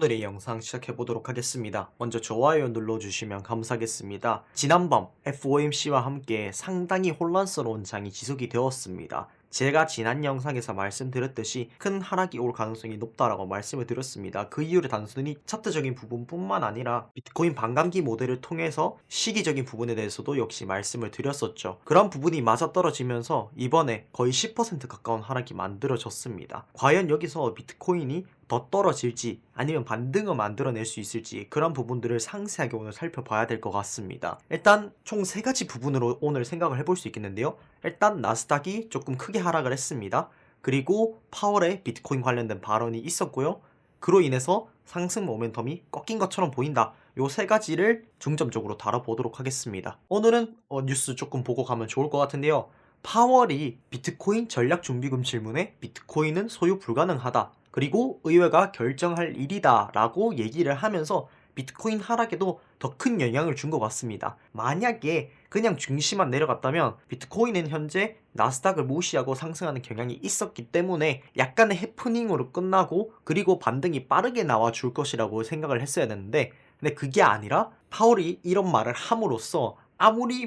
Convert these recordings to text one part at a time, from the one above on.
오늘의 영상 시작해보도록 하겠습니다. 먼저 좋아요 눌러주시면 감사하겠습니다. 지난밤 FOMC와 함께 상당히 혼란스러운 장이 지속이 되었습니다. 제가 지난 영상에서 말씀드렸듯이 큰 하락이 올 가능성이 높다라고 말씀을 드렸습니다. 그 이유를 단순히 차트적인 부분뿐만 아니라 비트코인 반감기 모델을 통해서 시기적인 부분에 대해서도 역시 말씀을 드렸었죠. 그런 부분이 맞아떨어지면서 이번에 거의 10% 가까운 하락이 만들어졌습니다. 과연 여기서 비트코인이 더 떨어질지 아니면 반등을 만들어낼 수 있을지 그런 부분들을 상세하게 오늘 살펴봐야 될 것 같습니다. 일단 총 3가지 부분으로 오늘 생각을 해볼 수 있겠는데요. 일단 나스닥이 조금 크게 하락을 했습니다. 그리고 파월의 비트코인 관련된 발언이 있었고요. 그로 인해서 상승 모멘텀이 꺾인 것처럼 보인다. 요 3가지를 중점적으로 다뤄보도록 하겠습니다. 오늘은 뉴스 조금 보고 가면 좋을 것 같은데요. 파월이 비트코인 전략준비금 질문에 비트코인은 소유 불가능하다. 그리고 의회가 결정할 일이다 라고 얘기를 하면서 비트코인 하락에도 더 큰 영향을 준 것 같습니다. 만약에 그냥 중심만 내려갔다면 비트코인은 현재 나스닥을 무시하고 상승하는 경향이 있었기 때문에 약간의 해프닝으로 끝나고 그리고 반등이 빠르게 나와줄 것이라고 생각을 했어야 되는데, 근데 그게 아니라 파월이 이런 말을 함으로써 아무리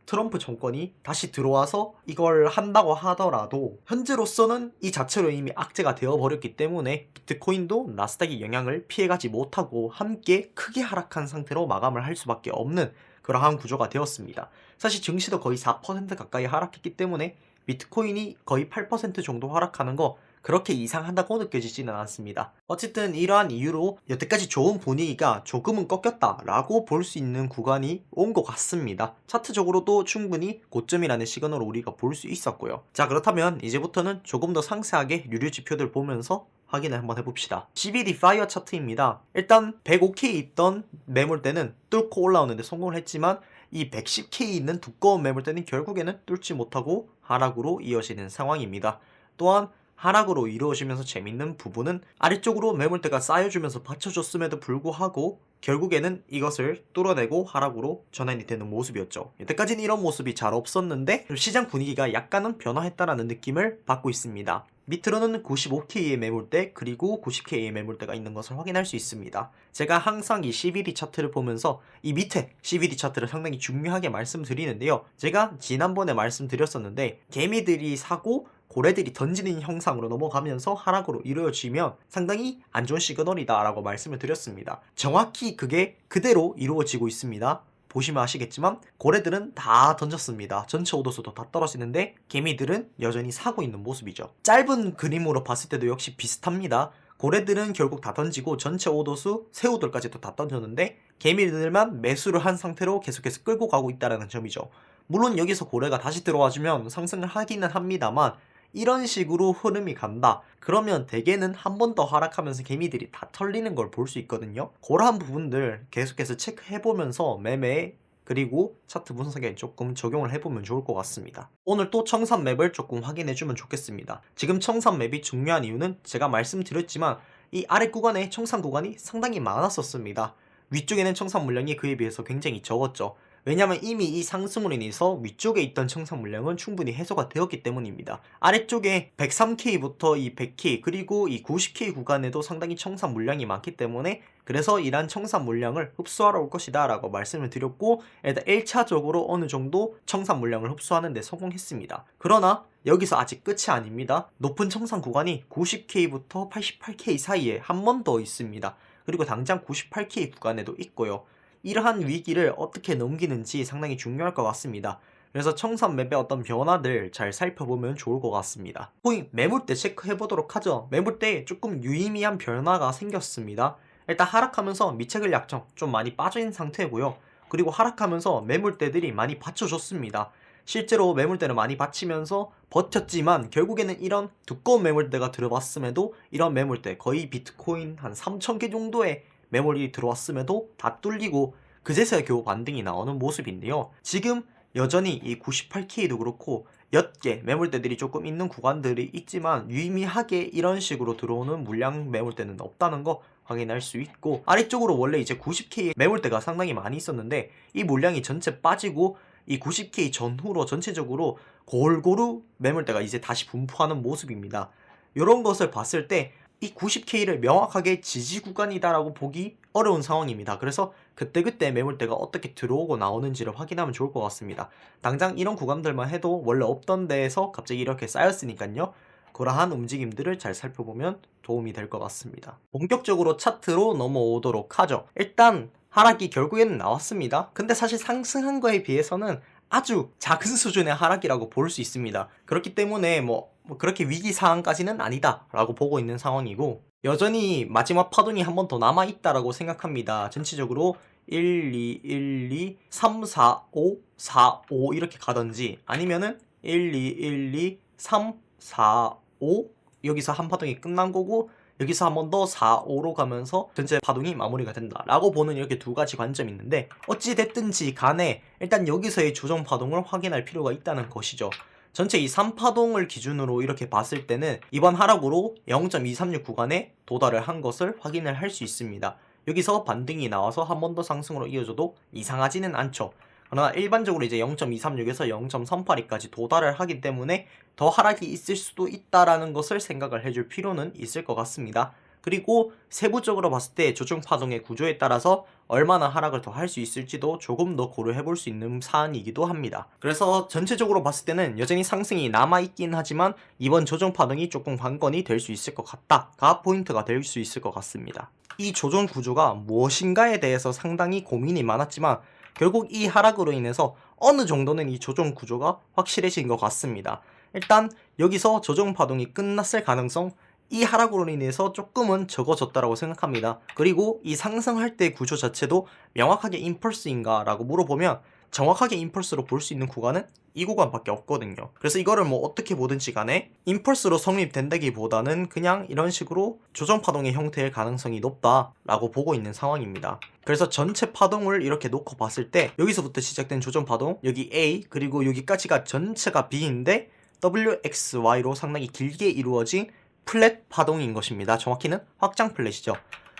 트럼프 정권이 다시 들어와서 이걸 한다고 하더라도 현재로서는 이 자체로 이미 악재가 되어버렸기 때문에 비트코인도 나스닥의 영향을 피해가지 못하고 함께 크게 하락한 상태로 마감을 할 수밖에 없는 그러한 구조가 되었습니다. 사실 증시도 거의 4% 가까이 하락했기 때문에 비트코인이 거의 8% 정도 하락하는 거 그렇게 이상하다고 느껴지지는 않습니다. 어쨌든 이러한 이유로 여태까지 좋은 분위기가 조금은 꺾였다라고 볼 수 있는 구간이 온 것 같습니다. 차트적으로도 충분히 고점이라는 시그널을 우리가 볼 수 있었고요. 자, 그렇다면 이제부터는 조금 더 상세하게 유료 지표들 보면서 확인을 한번 해봅시다. CBD 파이어 차트입니다. 일단 105K 있던 매물대는 뚫고 올라오는데 성공을 했지만 이 110K 있는 두꺼운 매물대는 결국에는 뚫지 못하고 하락으로 이어지는 상황입니다. 또한 하락으로 이루어지면서 재밌는 부분은 아래쪽으로 매물대가 쌓여주면서 받쳐줬음에도 불구하고 결국에는 이것을 뚫어내고 하락으로 전환이 되는 모습이었죠. 여태까지는 이런 모습이 잘 없었는데 시장 분위기가 약간은 변화했다라는 느낌을 받고 있습니다. 밑으로는 95K의 매물대 그리고 90K의 매물대가 있는 것을 확인할 수 있습니다. 제가 항상 이 CBD 차트를 보면서 이 밑에 CBD 차트를 상당히 중요하게 말씀드리는데요. 제가 지난번에 말씀드렸었는데 개미들이 사고 고래들이 던지는 형상으로 넘어가면서 하락으로 이루어지면 상당히 안 좋은 시그널이다 라고 말씀을 드렸습니다. 정확히 그게 그대로 이루어지고 있습니다. 보시면 아시겠지만 고래들은 다 던졌습니다. 전체 오도수도 다 떨어지는데 개미들은 여전히 사고 있는 모습이죠. 짧은 그림으로 봤을 때도 역시 비슷합니다. 고래들은 결국 다 던지고 전체 오도수 새우들까지도 다 던졌는데 개미들만 매수를 한 상태로 계속해서 끌고 가고 있다는 점이죠. 물론 여기서 고래가 다시 들어와주면 상승을 하기는 합니다만 이런 식으로 흐름이 간다. 그러면 대개는 한 번 더 하락하면서 개미들이 다 털리는 걸 볼 수 있거든요. 그러한 부분들 계속해서 체크해보면서 매매 그리고 차트 분석에 조금 적용을 해보면 좋을 것 같습니다. 오늘 또 청산 맵을 조금 확인해주면 좋겠습니다. 지금 청산 맵이 중요한 이유는 제가 말씀드렸지만 이 아래 구간에 청산 구간이 상당히 많았었습니다. 위쪽에는 청산 물량이 그에 비해서 굉장히 적었죠. 왜냐하면 이미 이 상승으로 인해서 위쪽에 있던 청산 물량은 충분히 해소가 되었기 때문입니다. 아래쪽에 103K부터 이 100K 그리고 이 90K 구간에도 상당히 청산 물량이 많기 때문에 그래서 이러한 청산 물량을 흡수하러 올 것이다 라고 말씀을 드렸고 일단 1차적으로 어느 정도 청산 물량을 흡수하는 데 성공했습니다. 그러나 여기서 아직 끝이 아닙니다. 높은 청산 구간이 90K부터 88K 사이에 한 번 더 있습니다. 그리고 당장 98K 구간에도 있고요. 이러한 위기를 어떻게 넘기는지 상당히 중요할 것 같습니다. 그래서 청산 맵의 어떤 변화들 잘 살펴보면 좋을 것 같습니다. 코인 매물대 체크해보도록 하죠. 매물대에 조금 유의미한 변화가 생겼습니다. 일단 하락하면서 미체글 약정 좀 많이 빠진 상태고요. 그리고 하락하면서 매물대들이 많이 받쳐줬습니다. 실제로 매물대를 많이 받치면서 버텼지만 결국에는 이런 두꺼운 매물대가 들어왔음에도 이런 매물대 거의 비트코인 한 3,000개 정도의 매물이 들어왔음에도 다 뚫리고 그제서야 겨우 반등이 나오는 모습인데요. 지금 여전히 이 98K도 그렇고 몇 개 매물대들이 조금 있는 구간들이 있지만 유의미하게 이런 식으로 들어오는 물량 매물대는 없다는 거 확인할 수 있고, 아래쪽으로 원래 이제 90K 매물대가 상당히 많이 있었는데 이 물량이 전체 빠지고 이 90K 전후로 전체적으로 골고루 매물대가 이제 다시 분포하는 모습입니다. 이런 것을 봤을 때 이 90K를 명확하게 지지 구간이다라고 보기 어려운 상황입니다. 그래서 그때그때 매물대가 어떻게 들어오고 나오는지를 확인하면 좋을 것 같습니다. 당장 이런 구간들만 해도 원래 없던 데에서 갑자기 이렇게 쌓였으니까요. 그러한 움직임들을 잘 살펴보면 도움이 될 것 같습니다. 본격적으로 차트로 넘어오도록 하죠. 일단 하락이 결국에는 나왔습니다. 근데 사실 상승한 거에 비해서는 아주 작은 수준의 하락이라고 볼 수 있습니다. 그렇기 때문에 뭐 그렇게 위기 상황까지는 아니다라고 보고 있는 상황이고, 여전히 마지막 파동이 한 번 더 남아 있다라고 생각합니다. 전체적으로 1, 2, 1, 2, 3, 4, 5, 4, 5 이렇게 가든지, 아니면은 1, 2, 1, 2, 3, 4, 5 여기서 한 파동이 끝난 거고, 여기서 한 번 더 4, 5로 가면서 전체 파동이 마무리가 된다라고 보는 이렇게 두 가지 관점이 있는데, 어찌 됐든지 간에 일단 여기서의 조정 파동을 확인할 필요가 있다는 것이죠. 전체 이 3파동을 기준으로 이렇게 봤을 때는 이번 하락으로 0.236 구간에 도달을 한 것을 확인을 할 수 있습니다. 여기서 반등이 나와서 한 번 더 상승으로 이어져도 이상하지는 않죠. 그러나 일반적으로 이제 0.236에서 0.382까지 도달을 하기 때문에 더 하락이 있을 수도 있다라는 것을 생각을 해줄 필요는 있을 것 같습니다. 그리고 세부적으로 봤을 때 조정 파동의 구조에 따라서 얼마나 하락을 더 할 수 있을지도 조금 더 고려해 볼 수 있는 사안이기도 합니다. 그래서 전체적으로 봤을 때는 여전히 상승이 남아있긴 하지만 이번 조정 파동이 조금 관건이 될 수 있을 것 같다가 포인트가 될 수 있을 것 같습니다. 이 조정 구조가 무엇인가에 대해서 상당히 고민이 많았지만 결국 이 하락으로 인해서 어느 정도는 이 조정 구조가 확실해진 것 같습니다. 일단 여기서 조정 파동이 끝났을 가능성, 이 하락으로 인해서 조금은 적어졌다라고 생각합니다. 그리고 이 상승할 때 구조 자체도 명확하게 임펄스인가 라고 물어보면 정확하게 임펄스로 볼 수 있는 구간은 이 구간밖에 없거든요. 그래서 이거를 뭐 어떻게 보든지 간에 임펄스로 성립된다기보다는 그냥 이런 식으로 조정 파동의 형태일 가능성이 높다라고 보고 있는 상황입니다. 그래서 전체 파동을 이렇게 놓고 봤을 때 여기서부터 시작된 조정 파동, 여기 A 그리고 여기까지가 전체가 B인데 WXY로 상당히 길게 이루어진 플랫 파동인 것입니다. 정확히는 확장 플랫이죠.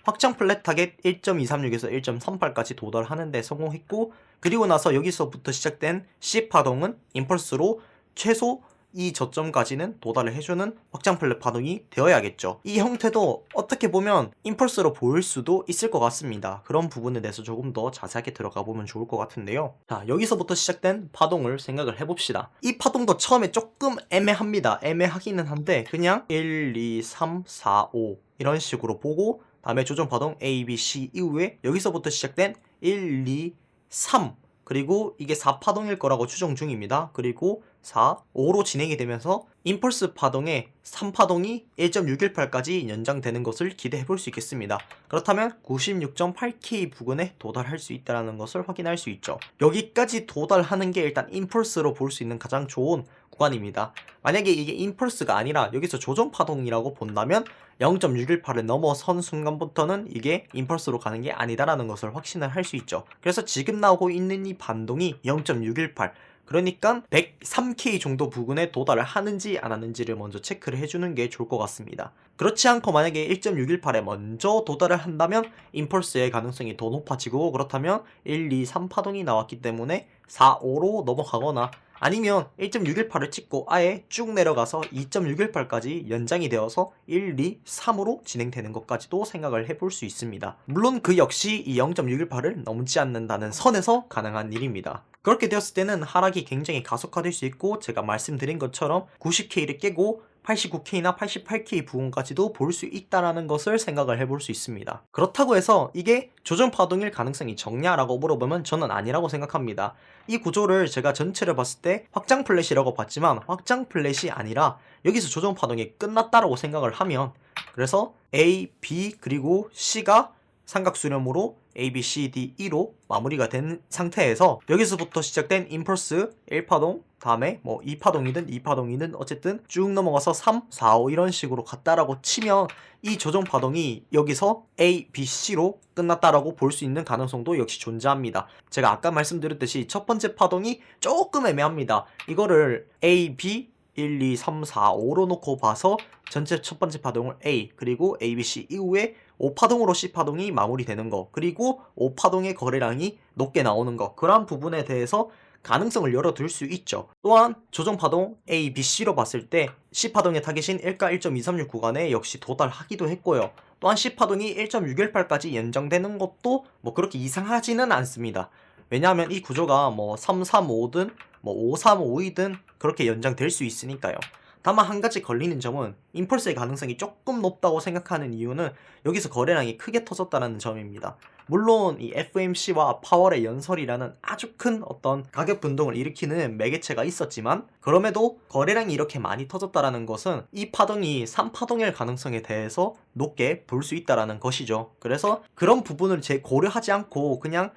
확장 플랫 타겟 1.236에서 1.38까지 도달하는데 성공했고, 그리고 나서 여기서부터 시작된 C 파동은 임펄스로 최소 이 저점까지는 도달을 해주는 확장 플랫 파동이 되어야겠죠. 이 형태도 어떻게 보면 임펄스로 보일 수도 있을 것 같습니다. 그런 부분에 대해서 조금 더 자세하게 들어가 보면 좋을 것 같은데요. 자, 여기서부터 시작된 파동을 생각을 해봅시다. 이 파동도 처음에 조금 애매합니다. 애매하기는 한데 그냥 1, 2, 3, 4, 5 이런 식으로 보고 다음에 조정 파동 A, B, C 이후에 여기서부터 시작된 1, 2, 3 그리고 이게 4파동일 거라고 추정 중입니다. 그리고 4, 5로 진행이 되면서 임펄스 파동의 3파동이 1.618까지 연장되는 것을 기대해 볼 수 있겠습니다. 그렇다면 96.8K 부근에 도달할 수 있다는 것을 확인할 수 있죠. 여기까지 도달하는 게 일단 임펄스로 볼 수 있는 가장 좋은 구간입니다. 만약에 이게 임펄스가 아니라 여기서 조정 파동이라고 본다면 0.618을 넘어선 순간부터는 이게 임펄스로 가는 게 아니다라는 것을 확신을 할 수 있죠. 그래서 지금 나오고 있는 이 반동이 0.618, 그러니까 103K 정도 부근에 도달을 하는지 안 하는지를 먼저 체크를 해주는 게 좋을 것 같습니다. 그렇지 않고 만약에 1.618에 먼저 도달을 한다면 임펄스의 가능성이 더 높아지고, 그렇다면 1, 2, 3파동이 나왔기 때문에 4, 5로 넘어가거나 아니면 1.618을 찍고 아예 쭉 내려가서 2.618까지 연장이 되어서 1, 2, 3으로 진행되는 것까지도 생각을 해볼 수 있습니다. 물론 그 역시 이 0.618을 넘지 않는다는 선에서 가능한 일입니다. 그렇게 되었을 때는 하락이 굉장히 가속화될 수 있고, 제가 말씀드린 것처럼 90K를 깨고 89K나 88K 부분까지도 볼 수 있다는 것을 생각을 해볼 수 있습니다. 그렇다고 해서 이게 조정 파동일 가능성이 적냐라고 물어보면 저는 아니라고 생각합니다. 이 구조를 제가 전체를 봤을 때 확장 플랫이라고 봤지만 확장 플랫이 아니라 여기서 조정 파동이 끝났다라고 생각을 하면, 그래서 A, B 그리고 C가 삼각수렴으로 A, B, C, D, E로 마무리가 된 상태에서 여기서부터 시작된 임펄스 1파동, 다음에 뭐 2파동이든 2파동이든 어쨌든 쭉 넘어가서 3, 4, 5 이런 식으로 갔다라고 치면 이 조정 파동이 여기서 A, B, C로 끝났다라고 볼 수 있는 가능성도 역시 존재합니다. 제가 아까 말씀드렸듯이 첫 번째 파동이 조금 애매합니다. 이거를 A, B 1, 2, 3, 4, 5로 놓고 봐서 전체 첫 번째 파동을 A 그리고 A, B, C 이후에 5파동으로 C파동이 마무리되는 거, 그리고 5파동의 거래량이 높게 나오는 거, 그러한 부분에 대해서 가능성을 열어둘 수 있죠. 또한 조정파동 A, B, C로 봤을 때 C파동의 타겟인 1가 1.236 구간에 역시 도달하기도 했고요. 또한 C파동이 1.618까지 연장되는 것도 뭐 그렇게 이상하지는 않습니다. 왜냐하면 이 구조가 뭐 335든 뭐 535이든 그렇게 연장될 수 있으니까요. 다만 한 가지 걸리는 점은 임펄스의 가능성이 조금 높다고 생각하는 이유는 여기서 거래량이 크게 터졌다는 점입니다. 물론 이 FOMC와 파월의 연설이라는 아주 큰 어떤 가격 변동을 일으키는 매개체가 있었지만 그럼에도 거래량이 이렇게 많이 터졌다는 것은 이 파동이 3파동일 가능성에 대해서 높게 볼 수 있다는 것이죠. 그래서 그런 부분을 고려하지 않고 그냥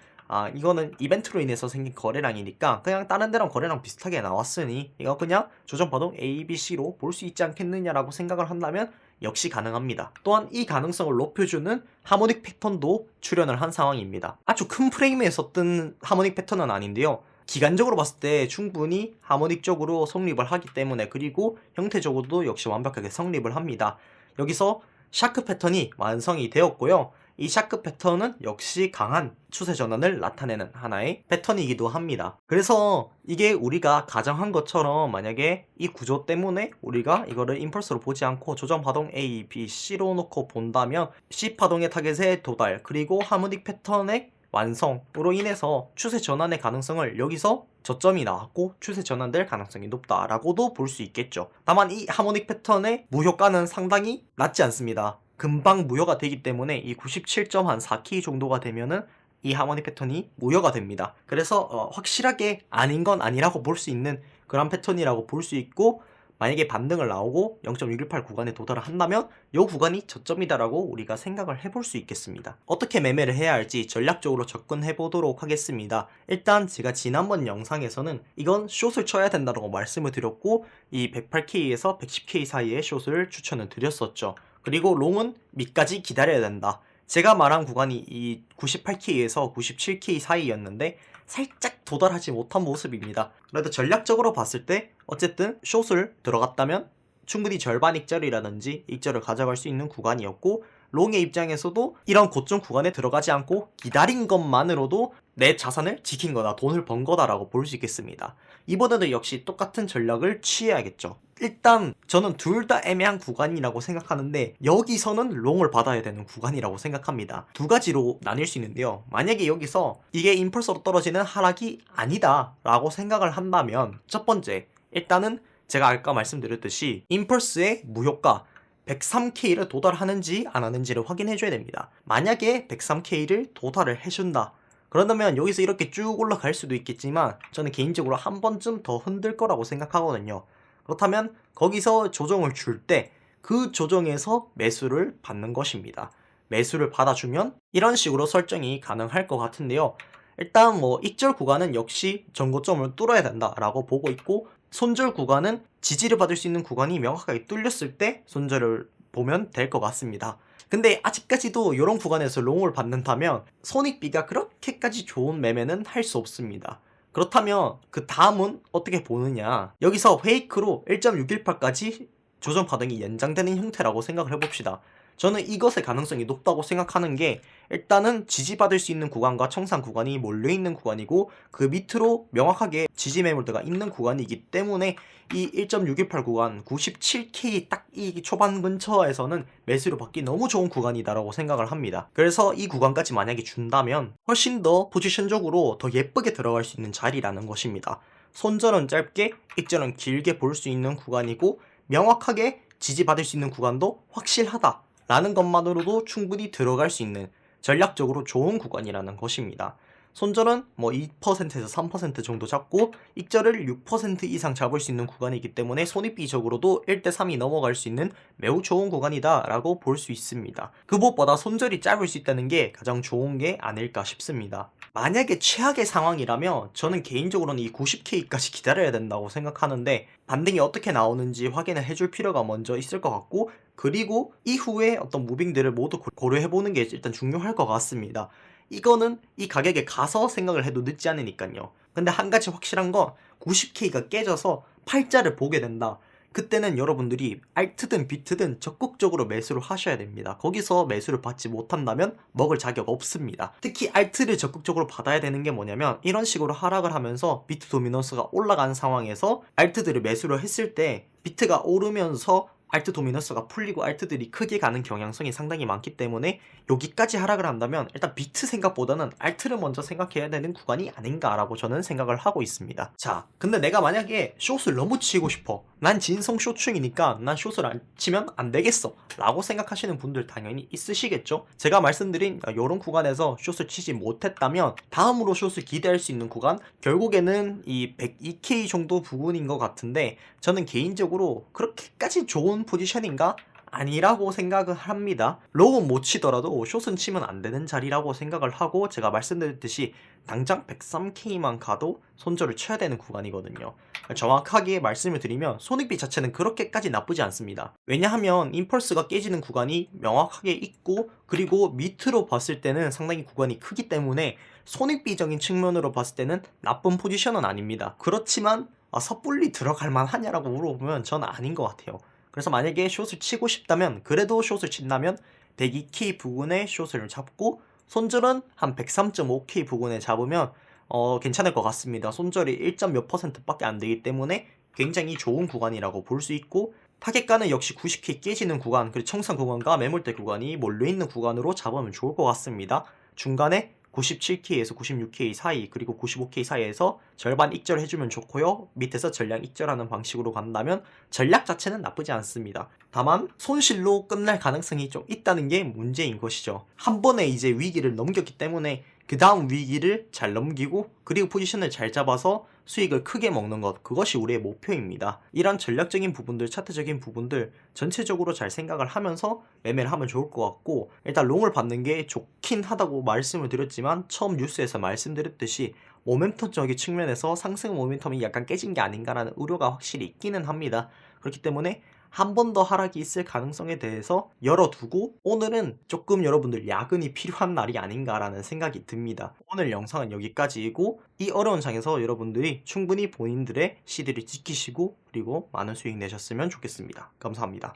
이거는 이벤트로 인해서 생긴 거래량이니까 그냥 다른 데랑 거래량 비슷하게 나왔으니 이거 그냥 조정파동 A, B, C로 볼 수 있지 않겠느냐라고 생각을 한다면 역시 가능합니다. 또한 이 가능성을 높여주는 하모닉 패턴도 출현을 한 상황입니다. 아주 큰 프레임에서 뜬 하모닉 패턴은 아닌데요. 기간적으로 봤을 때 충분히 하모닉적으로 성립을 하기 때문에, 그리고 형태적으로도 역시 완벽하게 성립을 합니다. 여기서 샤크 패턴이 완성이 되었고요. 이 샤크 패턴은 역시 강한 추세 전환을 나타내는 하나의 패턴이기도 합니다. 그래서 이게 우리가 가정한 것처럼 만약에 이 구조 때문에 우리가 이거를 임펄스로 보지 않고 조정파동 A, B, C로 놓고 본다면 C파동의 타겟에 도달, 그리고 하모닉 패턴의 완성으로 인해서 추세 전환의 가능성을 여기서 저점이 나왔고 추세 전환될 가능성이 높다라고도 볼 수 있겠죠. 다만 이 하모닉 패턴의 무효가는 상당히 낮지 않습니다. 금방 무효가 되기 때문에 이 97.4K 정도가 되면은 이 하모닉 패턴이 무효가 됩니다. 그래서 확실하게 아닌 건 아니라고 볼 수 있는 그런 패턴이라고 볼 수 있고, 만약에 반등을 나오고 0.618 구간에 도달을 한다면 이 구간이 저점이다라고 우리가 생각을 해볼 수 있겠습니다. 어떻게 매매를 해야 할지 전략적으로 접근해 보도록 하겠습니다. 일단 제가 지난번 영상에서는 이건 숏을 쳐야 된다고 말씀을 드렸고, 이 108K에서 110K 사이의 숏을 추천을 드렸었죠. 그리고 롱은 밑까지 기다려야 된다. 제가 말한 구간이 이 98K에서 97K 사이였는데 살짝 도달하지 못한 모습입니다. 그래도 전략적으로 봤을 때 어쨌든 숏을 들어갔다면 충분히 절반 익절이라든지 익절을 가져갈 수 있는 구간이었고, 롱의 입장에서도 이런 고점 구간에 들어가지 않고 기다린 것만으로도 내 자산을 지킨 거다, 돈을 번 거다라고 볼 수 있겠습니다. 이번에도 역시 똑같은 전략을 취해야겠죠. 일단 저는 둘 다 애매한 구간이라고 생각하는데 여기서는 롱을 받아야 되는 구간이라고 생각합니다. 두 가지로 나뉠 수 있는데요. 만약에 여기서 이게 임펄서로 떨어지는 하락이 아니다 라고 생각을 한다면, 첫 번째, 일단은 제가 아까 말씀드렸듯이 임펄스의 무효가 103K를 도달하는지 안 하는지를 확인해 줘야 됩니다. 만약에 103K를 도달을 해준다, 그런다면 여기서 이렇게 쭉 올라갈 수도 있겠지만 저는 개인적으로 한 번쯤 더 흔들 거라고 생각하거든요. 그렇다면 거기서 조정을 줄 때 그 조정에서 매수를 받는 것입니다. 매수를 받아주면 이런 식으로 설정이 가능할 것 같은데요. 일단 뭐 익절 구간은 역시 전고점을 뚫어야 된다라고 보고 있고, 손절 구간은 지지를 받을 수 있는 구간이 명확하게 뚫렸을 때 손절을 보면 될 것 같습니다. 근데 아직까지도 이런 구간에서 롱을 받는다면 손익비가 그렇게까지 좋은 매매는 할 수 없습니다. 그렇다면 그 다음은 어떻게 보느냐, 여기서 페이크로 1.618까지 조정 파동이 연장되는 형태라고 생각을 해봅시다. 저는 이것의 가능성이 높다고 생각하는 게, 일단은 지지받을 수 있는 구간과 청산 구간이 몰려있는 구간이고 그 밑으로 명확하게 지지 매물대가 있는 구간이기 때문에 이 1.618 구간 97K 딱 이 초반 근처에서는 매수를 받기 너무 좋은 구간이다라고 생각을 합니다. 그래서 이 구간까지 만약에 준다면 훨씬 더 포지션적으로 더 예쁘게 들어갈 수 있는 자리라는 것입니다. 손절은 짧게, 익절은 길게 볼 수 있는 구간이고, 명확하게 지지받을 수 있는 구간도 확실하다 라는 것만으로도 충분히 들어갈 수 있는 전략적으로 좋은 구간이라는 것입니다. 손절은 뭐 2%에서 3% 정도 잡고 익절을 6% 이상 잡을 수 있는 구간이기 때문에 손익비적으로도 1대3이 넘어갈 수 있는 매우 좋은 구간이다 라고 볼 수 있습니다. 그 무엇보다 손절이 짧을 수 있다는 게 가장 좋은 게 아닐까 싶습니다. 만약에 최악의 상황이라면 저는 개인적으로는 이 90K까지 기다려야 된다고 생각하는데, 반등이 어떻게 나오는지 확인을 해줄 필요가 먼저 있을 것 같고, 그리고 이후에 어떤 무빙들을 모두 고려해보는 게 일단 중요할 것 같습니다. 이거는 이 가격에 가서 생각을 해도 늦지 않으니까요. 근데 한 가지 확실한 건 90K가 깨져서 팔자를 보게 된다, 그때는 여러분들이 알트든 비트든 적극적으로 매수를 하셔야 됩니다. 거기서 매수를 받지 못한다면 먹을 자격 없습니다. 특히 알트를 적극적으로 받아야 되는 게 뭐냐면 이런 식으로 하락을 하면서 비트 도미넌스가 올라간 상황에서 알트들을 매수를 했을 때 비트가 오르면서 알트 도미넌스가 풀리고 알트들이 크게 가는 경향성이 상당히 많기 때문에 여기까지 하락을 한다면 일단 비트 생각보다는 알트를 먼저 생각해야 되는 구간이 아닌가라고 저는 생각을 하고 있습니다. 자, 근데 내가 만약에 숏을 너무 치고 싶어. 난 진성 숏충이니까 난 숏을 안 치면 안 되겠어 라고 생각하시는 분들 당연히 있으시겠죠. 제가 말씀드린 이런 구간에서 숏을 치지 못했다면 다음으로 숏을 기대할 수 있는 구간, 결국에는 이 102K 정도 부분인 것 같은데 저는 개인적으로 그렇게까지 좋은 포지션인가? 아니라고 생각을 합니다. 롱은 못 치더라도 숏은 치면 안 되는 자리라고 생각을 하고, 제가 말씀드렸듯이 당장 103K만 가도 손절을 쳐야 되는 구간이거든요. 정확하게 말씀을 드리면 손익비 자체는 그렇게까지 나쁘지 않습니다. 왜냐하면 임펄스가 깨지는 구간이 명확하게 있고, 그리고 밑으로 봤을 때는 상당히 구간이 크기 때문에 손익비적인 측면으로 봤을 때는 나쁜 포지션은 아닙니다. 그렇지만 섣불리 들어갈 만하냐라고 물어보면 저는 아닌 것 같아요. 그래서 만약에 숏을 치고 싶다면, 그래도 숏을 친다면 102K 부근에 숏을 잡고 손절은 한 103.5K 부근에 잡으면 괜찮을 것 같습니다. 손절이 1. 몇 %밖에 안 되기 때문에 굉장히 좋은 구간이라고 볼 수 있고, 타겟가는 역시 90K 깨지는 구간, 그리고 청산 구간과 매물대 구간이 몰려있는 구간으로 잡으면 좋을 것 같습니다. 중간에 97K에서 96K 사이, 그리고 95K 사이에서 절반 익절해주면 좋고요. 밑에서 전량 익절하는 방식으로 간다면 전략 자체는 나쁘지 않습니다. 다만 손실로 끝날 가능성이 좀 있다는 게 문제인 것이죠. 한 번에 이제 위기를 넘겼기 때문에 그 다음 위기를 잘 넘기고, 그리고 포지션을 잘 잡아서 수익을 크게 먹는 것, 그것이 우리의 목표입니다. 이런 전략적인 부분들, 차트적인 부분들 전체적으로 잘 생각을 하면서 매매를 하면 좋을 것 같고, 일단 롱을 받는 게 좋긴 하다고 말씀을 드렸지만 처음 뉴스에서 말씀드렸듯이 모멘텀적인 측면에서 상승 모멘텀이 약간 깨진 게 아닌가라는 우려가 확실히 있기는 합니다. 그렇기 때문에 한 번 더 하락이 있을 가능성에 대해서 열어두고, 오늘은 조금 여러분들 야근이 필요한 날이 아닌가라는 생각이 듭니다. 오늘 영상은 여기까지이고, 이 어려운 장에서 여러분들이 충분히 본인들의 CD를 지키시고 그리고 많은 수익 내셨으면 좋겠습니다. 감사합니다.